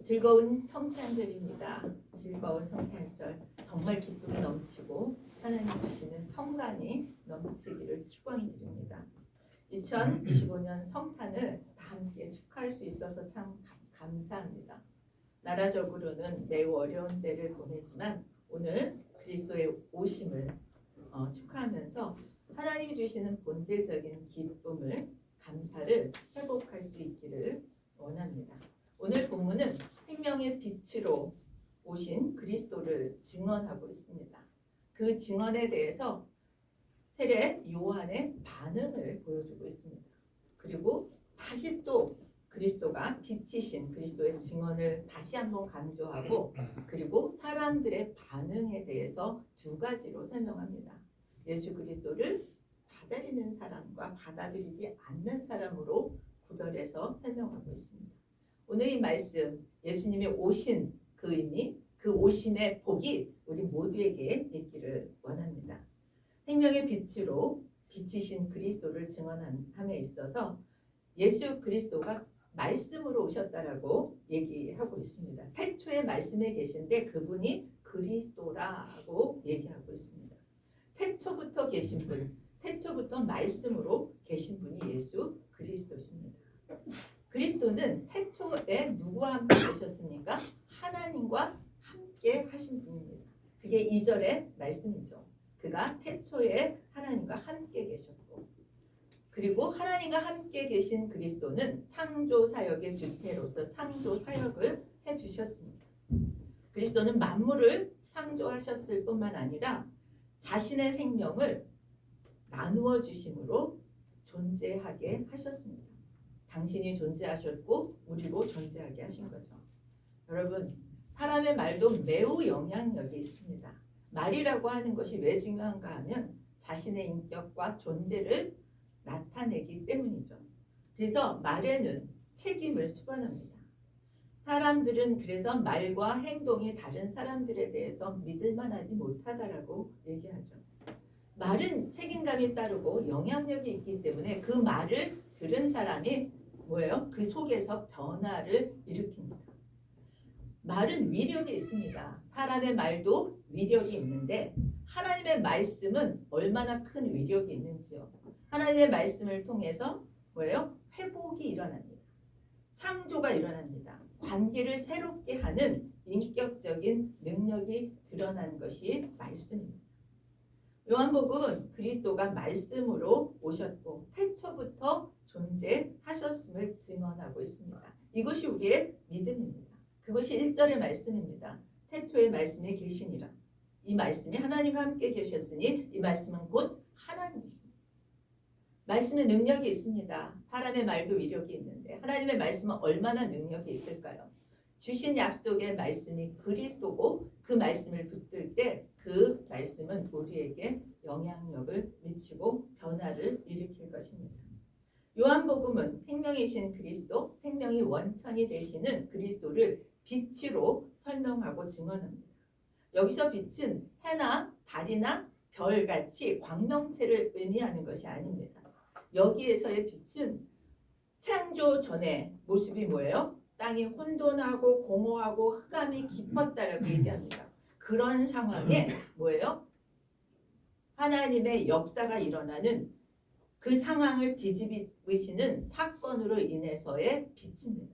즐거운 성탄절입니다. 즐거운 성탄절. 정말 기쁨이 넘치고 하나님 주시는 평강이 넘치기를 축원드립니다. 2025년 성탄을 다 함께 축하할 수 있어서 참 감사합니다. 나라적으로는 매우 어려운 때를 보내지만 오늘 그리스도의 오심을 축하하면서 하나님이 주시는 본질적인 기쁨을, 감사를 회복할 수 있기를 원합니다. 오늘 본문은 생명의 빛으로 오신 그리스도를 증언하고 있습니다. 그 증언에 대해서 세례 요한의 반응을 보여주고 있습니다. 그리고 다시 또 그리스도가 빛이신 그리스도의 증언을 다시 한번 강조하고, 그리고 사람들의 반응에 대해서 두 가지로 설명합니다. 예수 그리스도를 받아들이는 사람과 받아들이지 않는 사람으로 구별해서 설명하고 있습니다. 오늘 이 말씀, 예수님이 오신 그 의미, 그 오심의 복이 우리 모두에게 있기를 원합니다. 생명의 빛으로 빛이신 그리스도를 증언함에 있어서 예수 그리스도가 말씀으로 오셨다라고 얘기하고 있습니다. 태초에 말씀에 계신데 그분이 그리스도라고 얘기하고 있습니다. 태초부터 계신 분, 태초부터 말씀으로 계신 분이 예수 그리스도십니다. 그리스도는 태초에 누구와 함께 계셨습니까? 하나님과 함께 하신 분입니다. 그게 2절의 말씀이죠. 그가 태초에 하나님과 함께 계셨고, 그리고 하나님과 함께 계신 그리스도는 창조 사역의 주체로서 창조 사역을 해주셨습니다. 그리스도는 만물을 창조하셨을 뿐만 아니라 자신의 생명을 나누어 주심으로 존재하게 하셨습니다. 당신이 존재하셨고 우리로 존재하게 하신 거죠. 여러분, 사람의 말도 매우 영향력이 있습니다. 말이라고 하는 것이 왜 중요한가 하면 자신의 인격과 존재를 나타내기 때문이죠. 그래서 말에는 책임을 수반합니다. 사람들은 그래서 말과 행동이 다른 사람들에 대해서 믿을만하지 못하다라고 얘기하죠. 말은 책임감이 따르고 영향력이 있기 때문에 그 말을 들은 사람이 뭐예요? 그 속에서 변화를 일으킵니다. 말은 위력이 있습니다. 사람의 말도 위력이 있는데 하나님의 말씀은 얼마나 큰 위력이 있는지요. 하나님의 말씀을 통해서 뭐예요? 회복이 일어납니다. 창조가 일어납니다. 관계를 새롭게 하는 인격적인 능력이 드러난 것이 말씀입니다. 요한복음은 그리스도가 말씀으로 오셨고 태초부터 존재하셨음을 증언하고 있습니다. 이것이 우리의 믿음입니다. 그것이 1절의 말씀입니다. 태초의 말씀이 계시니라. 이 말씀이 하나님과 함께 계셨으니 이 말씀은 곧 하나님이십니다. 말씀에 능력이 있습니다. 사람의 말도 위력이 있는데 하나님의 말씀은 얼마나 능력이 있을까요? 주신 약속의 말씀이 그리스도고 그 말씀을 붙들 때 그 말씀은 우리에게 영향력을 미치고 변화를 일으킬 것입니다. 요한복음은 생명이신 그리스도, 생명이 원천이 되시는 그리스도를 빛으로 설명하고 증언합니다. 여기서 빛은 해나 달이나 별같이 광명체를 의미하는 것이 아닙니다. 여기에서의 빛은 창조 전의 모습이 뭐예요? 땅이 혼돈하고 공허하고 흑암이 깊었다라고 얘기합니다. 그런 상황에 뭐예요? 하나님의 역사가 일어나는 그 상황을 뒤집으시는 사건으로 인해서의 빛입니다.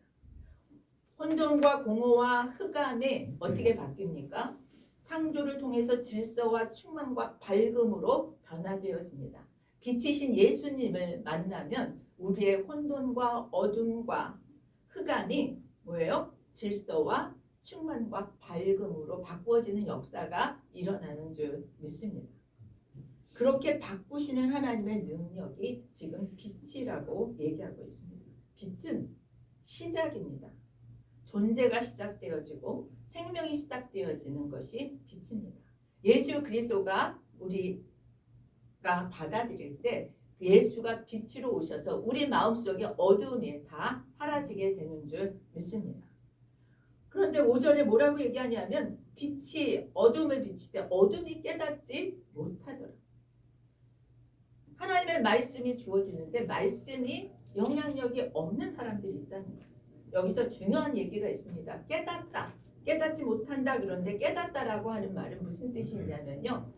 혼돈과 공허와 흑암이 어떻게 바뀝니까? 창조를 통해서 질서와 충만과 밝음으로 변화되어집니다. 빛이신 예수님을 만나면 우리의 혼돈과 어둠과 흑암이 뭐예요? 질서와 충만과 밝음으로 바꾸어지는 역사가 일어나는 줄 믿습니다. 그렇게 바꾸시는 하나님의 능력이 지금 빛이라고 얘기하고 있습니다. 빛은 시작입니다. 존재가 시작되어지고 생명이 시작되어지는 것이 빛입니다. 예수 그리스도가 우리가 받아들일 때 예수가 빛으로 오셔서 우리 마음속에 어두움이 다 사라지게 되는 줄 믿습니다. 그런데 5절에 뭐라고 얘기하냐면 빛이 어둠을 비치되 어둠이 깨닫지 못하더라. 하나님의 말씀이 주어지는데 말씀이 영향력이 없는 사람들이 있다는 거예요. 여기서 중요한 얘기가 있습니다. 깨닫다. 깨닫지 못한다. 그런데 깨닫다라고 하는 말은 무슨 뜻이 있냐면요.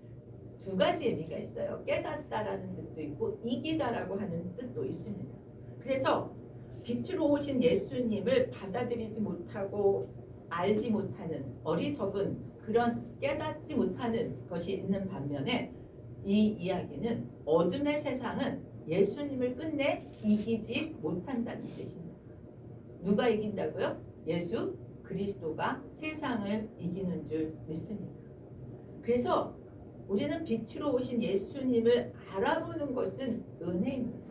두 가지 의미가 있어요. 깨닫다라는 뜻도 있고 이기다라고 하는 뜻도 있습니다. 그래서 빛으로 오신 예수님을 받아들이지 못하고 알지 못하는 어리석은 그런 깨닫지 못하는 것이 있는 반면에 이 이야기는 어둠의 세상은 예수님을 끝내 이기지 못한다는 뜻입니다. 누가 이긴다고요? 예수 그리스도가 세상을 이기는 줄 믿습니다. 그래서 우리는 빛으로 오신 예수님을 알아보는 것은 은혜입니다.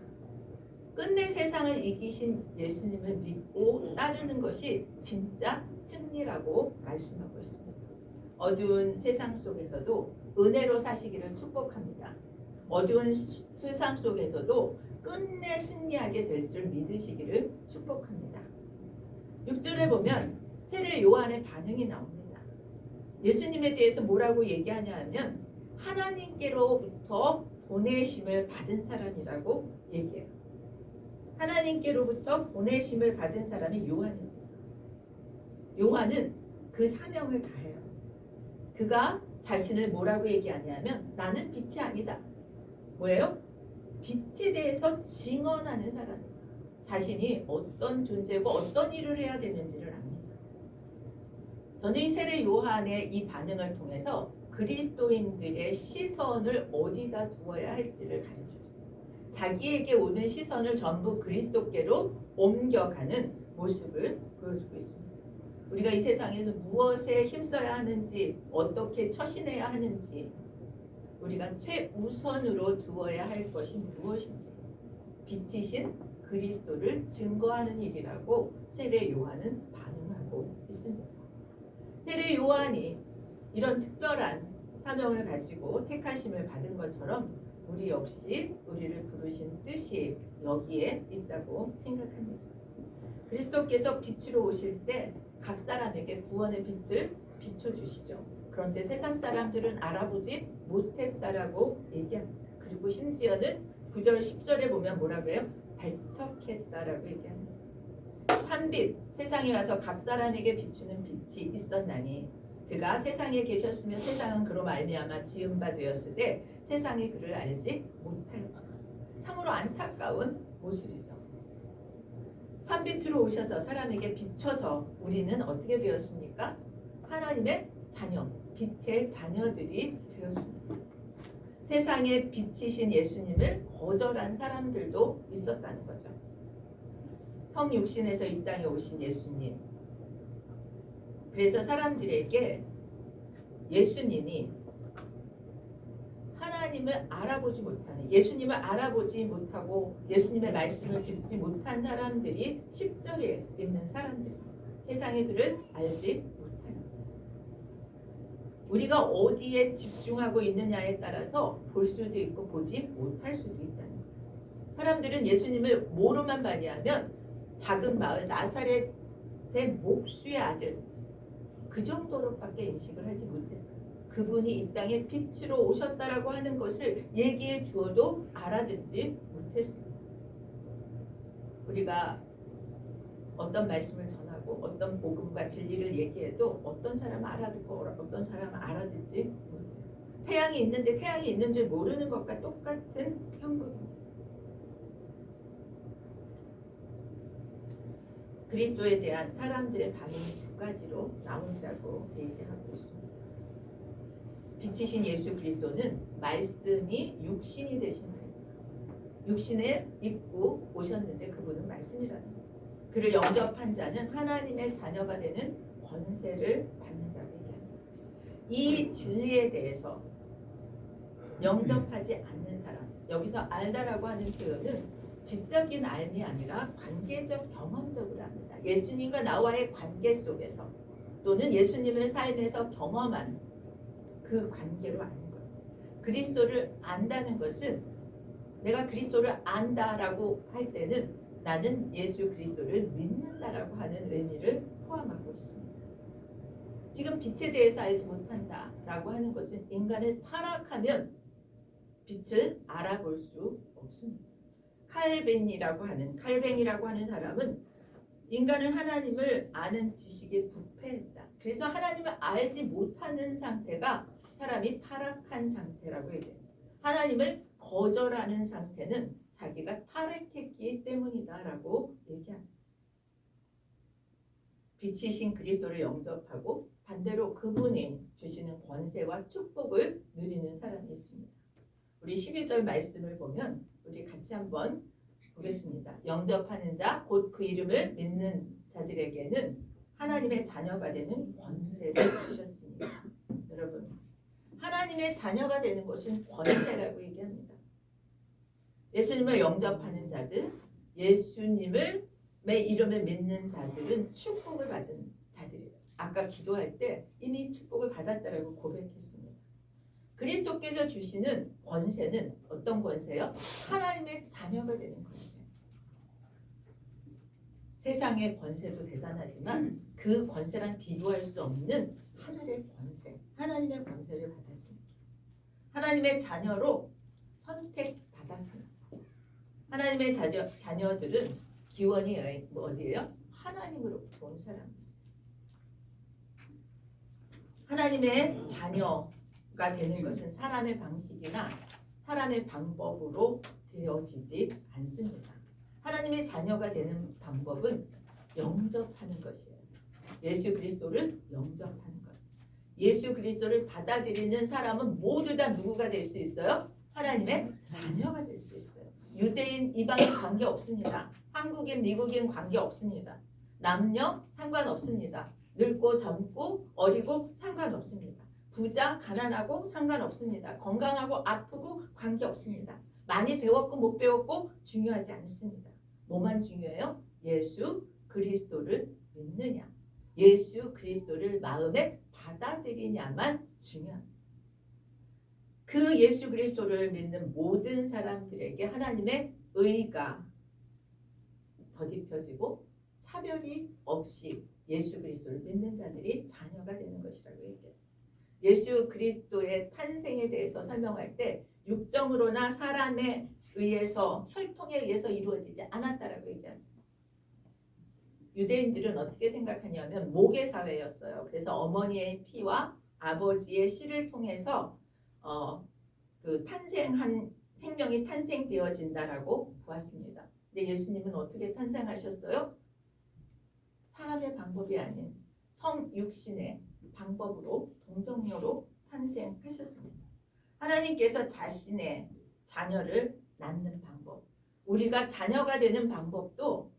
끝내 세상을 이기신 예수님을 믿고 따르는 것이 진짜 승리라고 말씀하고 있습니다. 어두운 세상 속에서도 은혜로 사시기를 축복합니다. 어두운 세상 속에서도 끝내 승리하게 될 줄 믿으시기를 축복합니다. 6절에 보면 세례 요한의 반응이 나옵니다. 예수님에 대해서 뭐라고 얘기하냐 하면 하나님께로부터 보내심을 받은 사람이라고 얘기해요. 하나님께로부터 보내심을 받은 사람이 요한입니다. 요한은 그 사명을 다해요. 그가 자신을 뭐라고 얘기하냐면 나는 빛이 아니다. 뭐예요? 빛에 대해서 증언하는 사람입니다. 자신이 어떤 존재고 어떤 일을 해야 되는지를 압니다. 저는 이 세례 요한의 이 반응을 통해서 그리스도인들의 시선을 어디다 두어야 할지를 가르쳐줘요. 자기에게 오는 시선을 전부 그리스도께로 옮겨가는 모습을 보여주고 있습니다. 우리가 이 세상에서 무엇에 힘써야 하는지 어떻게 처신해야 하는지 우리가 최우선으로 두어야 할 것이 무엇인지 빛이신 그리스도를 증거하는 일이라고 세례 요한은 반응하고 있습니다. 세례 요한이 이런 특별한 사명을 가지고 택하심을 받은 것처럼 우리 역시 우리를 부르신 뜻이 여기에 있다고 생각합니다. 그리스도께서 빛으로 오실 때 각 사람에게 구원의 빛을 비춰주시죠. 그런데 세상 사람들은 알아보지 못했다라고 얘기합니다. 그리고 심지어는 9절 10절에 보면 뭐라고 해요? 배척했다라고 얘기합니다. 참빛 세상에 와서 각 사람에게 비추는 빛이 있었나니 그가 세상에 계셨으면 세상은 그로 말미암아 지은 바 되었으되 세상이 그를 알지 못하였다. 참으로 안타까운 모습이죠. 참빛으로 오셔서 사람에게 비춰서 우리는 어떻게 되었습니까? 하나님의 자녀, 빛의 자녀들이 되었습니다. 세상에 빛이신 예수님을 거절한 사람들도 있었다는 거죠. 성육신에서 이 땅에 오신 예수님. 그래서 사람들에게 예수님이 하나님을 알아보지 못하는, 예수님을 알아보지 못하고 예수님의 말씀을 듣지 못한 사람들이 10절에 있는 사람들이 세상에 그를 알지 못해요. 우리가 어디에 집중하고 있느냐에 따라서 볼 수도 있고 보지 못할 수도 있다는 거예요. 사람들은 예수님을 뭐로만 많이하면 작은 마을 나사렛의 목수의 아들 그 정도로밖에 인식을 하지 못했어요. 그분이 이 땅에 빛으로 오셨다라고 하는 것을 얘기해 주어도 알아듣지 못했습니다. 우리가 어떤 말씀을 전하고 어떤 복음과 진리를 얘기해도 어떤 사람은 알아듣고 어떤 사람은 알아듣지 못해요. 태양이 있는데 태양이 있는 줄 모르는 것과 똑같은 형국입니다. 그리스도에 대한 사람들의 반응이 두 가지로 나온다고 얘기하고 있습니다. 빛이신 예수 그리스도는 말씀이 육신이 되신 분입니다. 육신을 입고 오셨는데 그분은 말씀이라는 거예요. 그를 영접한 자는 하나님의 자녀가 되는 권세를 받는다고 얘기합니다. 이 진리에 대해서 영접하지 않는 사람, 여기서 알다라고 하는 표현은 지적인 알미 아니라 관계적 경험적으로 합니다. 예수님과 나와의 관계 속에서 또는 예수님을 삶에서 경험한 그 관계로 아는 거예요. 그리스도를 안다는 것은 내가 그리스도를 안다라고 할 때는 나는 예수 그리스도를 믿는다라고 하는 의미를 포함하고 있습니다. 지금 빛에 대해서 알지 못한다라고 하는 것은 인간을 타락하면 빛을 알아볼 수 없습니다. 칼뱅이라고 하는 사람은 인간은 하나님을 아는 지식에 부패했다. 그래서 하나님을 알지 못하는 상태가 사람이 타락한 상태라고 얘기해요. 하나님을 거절하는 상태는 자기가 타락했기 때문이다라고 얘기합니다. 빛이신 그리스도를 영접하고 반대로 그분이 주시는 권세와 축복을 누리는 사람이 있습니다. 우리 12절 말씀을 보면 우리 같이 한번 보겠습니다. 영접하는 자, 곧 그 이름을 믿는 자들에게는 하나님의 자녀가 되는 권세를 주셨습니다. 여러분, 하나님의 자녀가 되는 것은 권세라고 얘기합니다. 예수님을 영접하는 자들, 예수님을 내 이름을 믿는 자들은 축복을 받은 자들이에요. 아까 기도할 때 이미 축복을 받았다라고 고백했습니다. 그리스도께서 주시는 권세는 어떤 권세요? 하나님의 자녀가 되는 권세. 세상의 권세도 대단하지만 그 권세랑 비교할 수 없는 하늘의 권세, 하나님의 권세를 받았습니다. 하나님의 자녀로 선택받았습니다. 하나님의 자녀들은 기원이 어디예요? 하나님으로부터 온 사람입니다. 하나님의 자녀가 되는 것은 사람의 방식이나 사람의 방법으로 되어지지 않습니다. 하나님의 자녀가 되는 방법은 영접하는 것이에요. 예수 그리스도를 영접하는 것. 예수 그리스도를 받아들이는 사람은 모두 다 누구가 될 수 있어요? 하나님의 자녀가 될 수 있어요. 유대인, 이방인 관계없습니다. 한국인, 미국인 관계없습니다. 남녀 상관없습니다. 늙고 젊고 어리고 상관없습니다. 부자, 가난하고 상관없습니다. 건강하고 아프고 관계없습니다. 많이 배웠고 못 배웠고 중요하지 않습니다. 뭐만 중요해요? 예수 그리스도를 믿느냐, 예수 그리스도를 마음에 받아들이냐만 중요합니다. 그 예수 그리스도를 믿는 모든 사람들에게 하나님의 의가 덧입혀지고 차별이 없이 예수 그리스도를 믿는 자들이 자녀가 되는 것이라고 얘기해요. 예수 그리스도의 탄생에 대해서 설명할 때 육정으로나 사람에 의해서 혈통에 의해서 이루어지지 않았다라고 얘기합니다. 유대인들은 어떻게 생각하냐면 모계 사회였어요. 그래서 어머니의 피와 아버지의 씨를 통해서 그 탄생한 생명이 탄생되어진다라고 보았습니다. 근데 예수님은 어떻게 탄생하셨어요? 사람의 방법이 아닌 성육신의 방법으로 동정녀로 탄생하셨습니다. 하나님께서 자신의 자녀를 낳는 방법, 우리가 자녀가 되는 방법도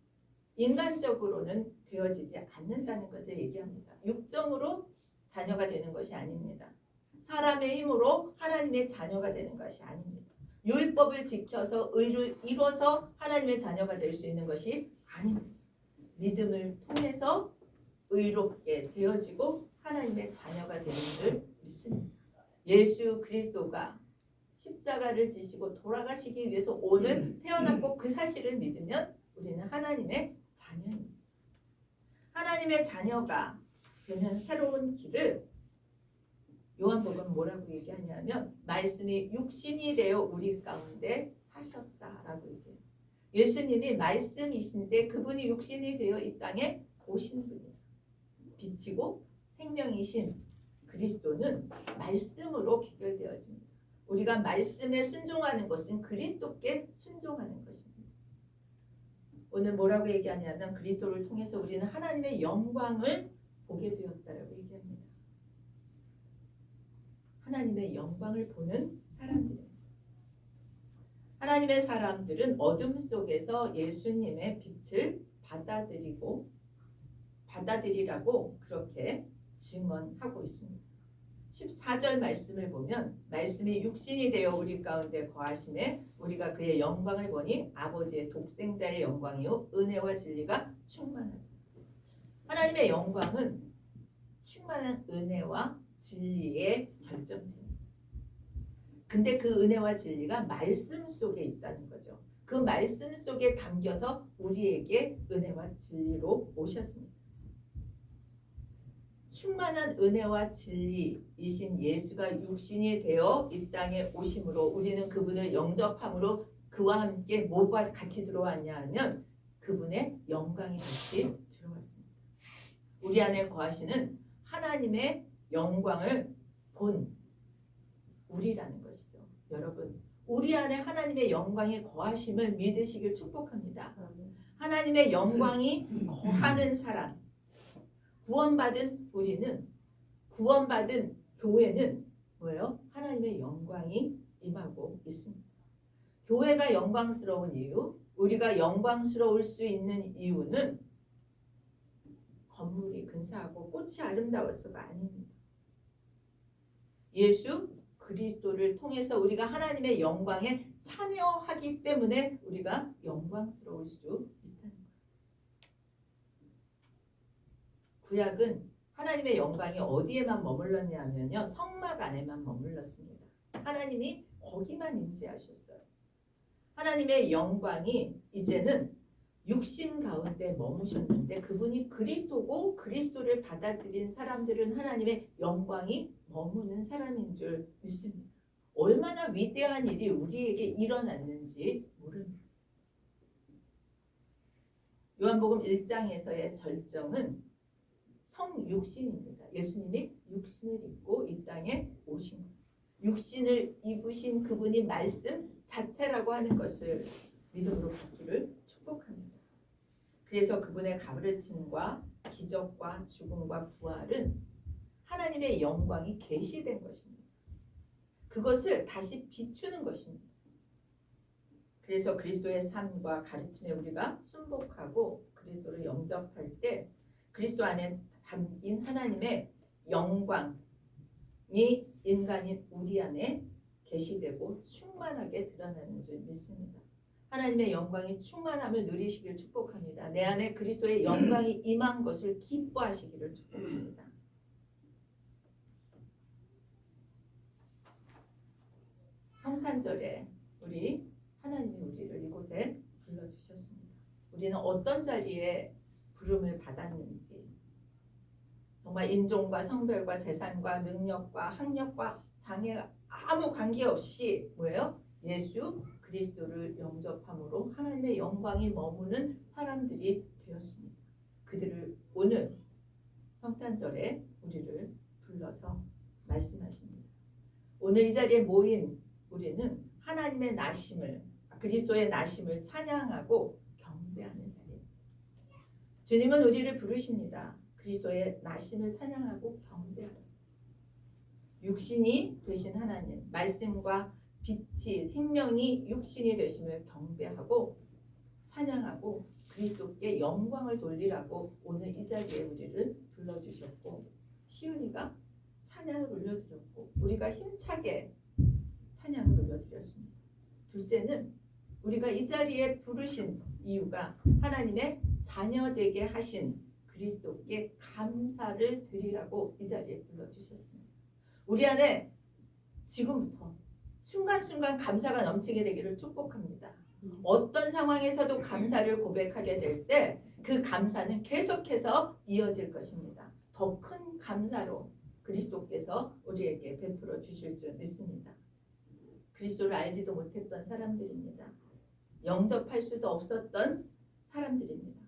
인간적으로는 되어지지 않는다는 것을 얘기합니다. 육정으로 자녀가 되는 것이 아닙니다. 사람의 힘으로 하나님의 자녀가 되는 것이 아닙니다. 율법을 지켜서 의를 이뤄서 하나님의 자녀가 될 수 있는 것이 아닙니다. 믿음을 통해서 의롭게 되어지고 하나님의 자녀가 되는 줄 믿습니다. 예수 그리스도가 십자가를 지시고 돌아가시기 위해서 오늘 태어났고 그 사실을 믿으면 우리는 하나님의 자녀입니다. 하나님의 자녀가 되는 새로운 길을 요한복음 뭐라고 얘기하냐면 말씀이 육신이 되어 우리 가운데 사셨다라고 얘기해요. 예수님이 말씀이신데 그분이 육신이 되어 이 땅에 오신 분이에요. 빛이고 생명이신 그리스도는 말씀으로 귀결되어집니다. 우리가 말씀에 순종하는 것은 그리스도께 순종하는 것입니다. 오늘 뭐라고 얘기하냐면 그리스도를 통해서 우리는 하나님의 영광을 보게 되었다라고 얘기합니다. 하나님의 영광을 보는 사람들입니다. 하나님의 사람들은 어둠 속에서 예수님의 빛을 받아들이라고 그렇게 증언하고 있습니다. 14절 말씀을 보면 말씀이 육신이 되어 우리 가운데 거하심에 우리가 그의 영광을 보니 아버지의 독생자의 영광이요 은혜와 진리가 충만하다. 하나님의 영광은 충만한 은혜와 진리의 결정체입니다. 근데 그 은혜와 진리가 말씀 속에 있다는 거죠. 그 말씀 속에 담겨서 우리에게 은혜와 진리로 오셨습니다. 충만한 은혜와 진리이신 예수가 육신이 되어 이 땅에 오심으로 우리는 그분을 영접함으로 그와 함께 뭐가 같이 들어왔냐 하면 그분의 영광의 빛이 들어왔습니다. 우리 안에 거하시는 하나님의 영광을 본 우리라는 것이죠. 여러분, 우리 안에 하나님의 영광이 거하심을 믿으시길 축복합니다. 하나님의 영광이 거하는 사람, 구원받은 우리는, 구원받은 교회는 뭐예요? 하나님의 영광이 임하고 있습니다. 교회가 영광스러운 이유, 우리가 영광스러울 수 있는 이유는 건물이 근사하고 꽃이 아름다워서가 아닙니다. 예수 그리스도를 통해서 우리가 하나님의 영광에 참여하기 때문에 우리가 영광스러울 수 있다는 거예요. 구약은 하나님의 영광이 어디에만 머물렀냐면요, 성막 안에만 머물렀습니다. 하나님이 거기만 임재하셨어요. 하나님의 영광이 이제는 육신 가운데 머무셨는데 그분이 그리스도고 그리스도를 받아들인 사람들은 하나님의 영광이 머무는 사람인 줄 믿습니다. 얼마나 위대한 일이 우리에게 일어났는지 모릅니다. 요한복음 1장에서의 절정은 성육신입니다. 예수님이 육신을 입고 이 땅에 오신 겁니다. 육신을 입으신 그분이 말씀 자체라고 하는 것을 믿음으로 받기를 축복합니다. 그래서 그분의 가르침과 기적과 죽음과 부활은 하나님의 영광이 계시된 것입니다. 그것을 다시 비추는 것입니다. 그래서 그리스도의 삶과 가르침에 우리가 순복하고 그리스도를 영접할 때 그리스도 안에 담긴 하나님의 영광이 인간인 우리 안에 계시되고 충만하게 드러나는 줄 믿습니다. 하나님의 영광이 충만함을 누리시길 축복합니다. 내 안에 그리스도의 영광이 임한 것을 기뻐하시기를 축복합니다. 성탄절에 하나님이 우리를 이곳에 불러주셨습니다. 우리는 어떤 자리에 부름을 받았는지, 정말 인종과 성별과 재산과 능력과 학력과 장애가 아무 관계없이 뭐예요? 예수 그리스도를 영접함으로 하나님의 영광이 머무는 사람들이 되었습니다. 그들을 오늘 성탄절에 우리를 불러서 말씀하십니다. 오늘 이 자리에 모인 우리는 하나님의 나심을, 그리스도의 나심을 찬양하고 경배하는 자리입니다. 주님은 우리를 부르십니다. 그리스도의 나심을 찬양하고 경배하라. 육신이 되신 하나님, 말씀과 빛이 생명이 육신이 되심을 경배하고 찬양하고 그리스도께 영광을 돌리라고 오늘 이 자리에 우리를 불러주셨고, 시윤이가 찬양을 올려드렸고 우리가 힘차게 찬양을 올려드렸습니다. 둘째는 우리가 이 자리에 부르신 이유가 하나님의 자녀되게 하신 그리스도께 감사를 드리라고 이 자리에 불러주셨습니다. 우리 안에 지금부터 순간순간 감사가 넘치게 되기를 축복합니다. 어떤 상황에서도 감사를 고백하게 될 때 그 감사는 계속해서 이어질 것입니다. 더 큰 감사로 그리스도께서 우리에게 베풀어 주실 줄 믿습니다. 그리스도를 알지도 못했던 사람들입니다. 영접할 수도 없었던 사람들입니다.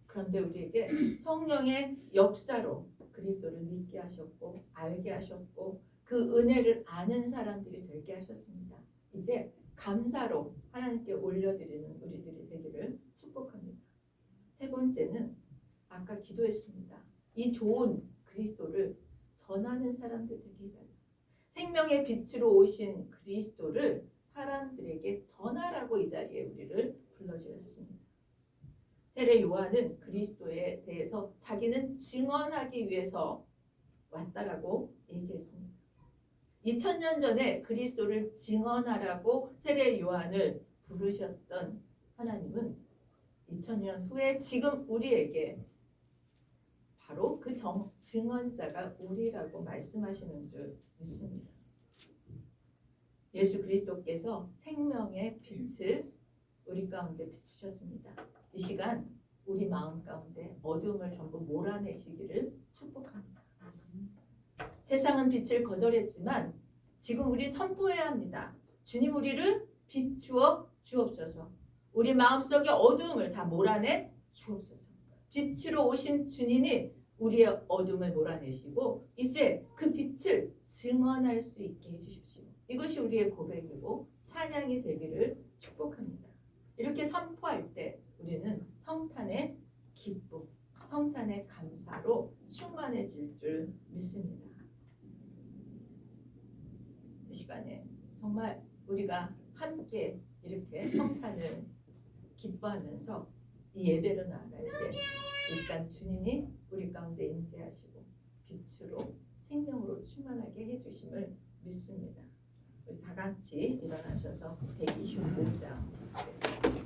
그런데 우리에게 성령의 역사로 그리스도를 믿게 하셨고 알게 하셨고 그 은혜를 아는 사람들이 되게 하셨습니다. 이제 감사로 하나님께 올려드리는 우리들이 되기를 축복합니다. 세 번째는 아까 기도했습니다. 이 좋은 그리스도를 전하는 사람들 되게 해달라. 생명의 빛으로 오신 그리스도를 사람들에게 전하라고 이 자리에 우리를 불러주셨습니다. 세례 요한은 그리스도에 대해서 자기는 증언하기 위해서 왔다라고 얘기했습니다. 2000년 전에 그리스도를 증언하라고 세례 요한을 부르셨던 하나님은 2000년 후에 지금 우리에게 바로 그 증언자가 우리라고 말씀하시는 줄 믿습니다. 예수 그리스도께서 생명의 빛을 우리 가운데 비추셨습니다. 이 시간 우리 마음 가운데 어둠을 전부 몰아내시기를 축복합니다. 세상은 빛을 거절했지만 지금 우리 선포해야 합니다. 주님 우리를 비추어 주옵소서. 우리 마음속의 어두움을 다 몰아내 주옵소서. 빛으로 오신 주님이 우리의 어둠을 몰아내시고 이제 그 빛을 증언할 수 있게 해주십시오. 이것이 우리의 고백이고 찬양이 되기를 축복합니다. 이렇게 선포할 때 우리는 성탄의 기쁨, 성탄의 감사로 충만해질 줄 믿습니다. 이 시간에 정말 우리가 함께 이렇게 성탄을 기뻐하면서 이 예배를 나갈 때 이 시간 주님이 우리 가운데 임재하시고 빛으로 생명으로 충만하게 해주심을 믿습니다. 우리 다 같이 일어나셔서 125장 하겠습니다.